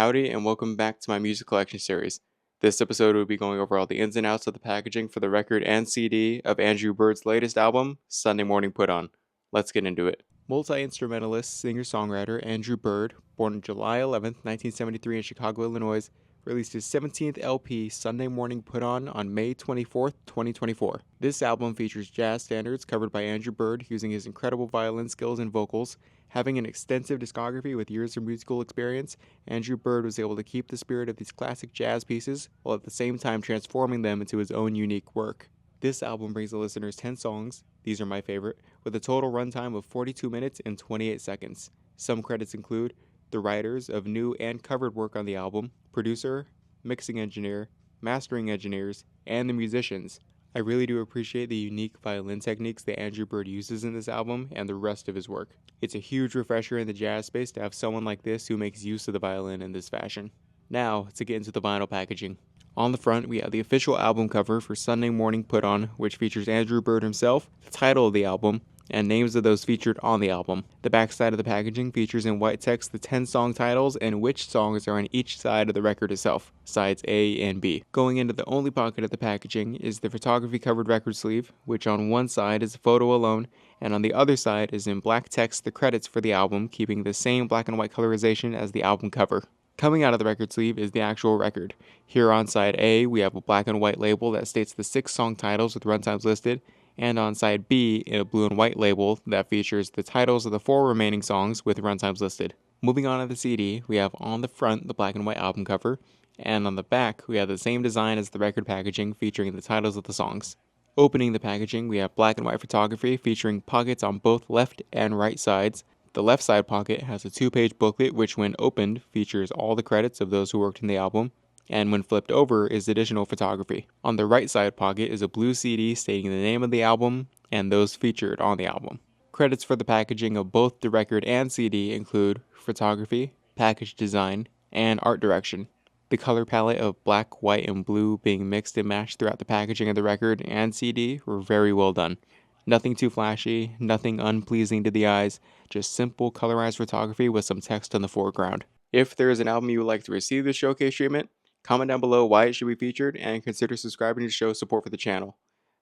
Howdy and welcome back to my music collection series. This episode will be going over all the ins and outs of the packaging for the record and CD of Andrew Bird's latest album, Sunday Morning Put On. Let's get into it. Multi-instrumentalist, singer-songwriter Andrew Bird, born on July 11, 1973 in Chicago, Illinois, released his 17th LP, Sunday Morning Put On May 24, 2024. This album features jazz standards covered by Andrew Bird using his incredible violin skills and vocals. Having an extensive discography with years of musical experience, Andrew Bird was able to keep the spirit of these classic jazz pieces while at the same time transforming them into his own unique work. This album brings the listeners 10 songs, these are my favorite, with a total runtime of 42 minutes and 28 seconds. Some credits include the writers of new and covered work on the album, producer, mixing engineer, mastering engineers, and the musicians. I really do appreciate the unique violin techniques that Andrew Bird uses in this album and the rest of his work. It's a huge refresher in the jazz space to have someone like this who makes use of the violin in this fashion. Now, to get into the vinyl packaging. On the front, we have the official album cover for Sunday Morning Put On, which features Andrew Bird himself, the title of the album, and names of those featured on the album. The back side of the packaging features in white text the 10 song titles and which songs are on each side of the record itself, sides A and B. Going into the only pocket of the packaging is the photography covered record sleeve, which on one side is a photo alone, and on the other side is in black text the credits for the album, keeping the same black and white colorization as the album cover. Coming out of the record sleeve is the actual record. Here on side A, we have a black and white label that states the 6 song titles with runtimes listed, and on side B, a blue and white label that features the titles of the 4 remaining songs with runtimes listed. Moving on to the CD, we have on the front the black and white album cover, and on the back we have the same design as the record packaging featuring the titles of the songs. Opening the packaging, we have black and white photography featuring pockets on both left and right sides. The left side pocket has a 2-page booklet which when opened features all the credits of those who worked in the album, and when flipped over is additional photography. On the right side pocket is a blue CD stating the name of the album and those featured on the album. Credits for the packaging of both the record and CD include photography, package design, and art direction. The color palette of black, white, and blue being mixed and matched throughout the packaging of the record and CD were very well done. Nothing too flashy, nothing unpleasing to the eyes, just simple colorized photography with some text in the foreground. If there is an album you would like to receive the showcase treatment, comment down below why it should be featured and consider subscribing to show support for the channel.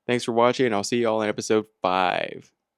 Thanks for watching and I'll see you all in episode 5.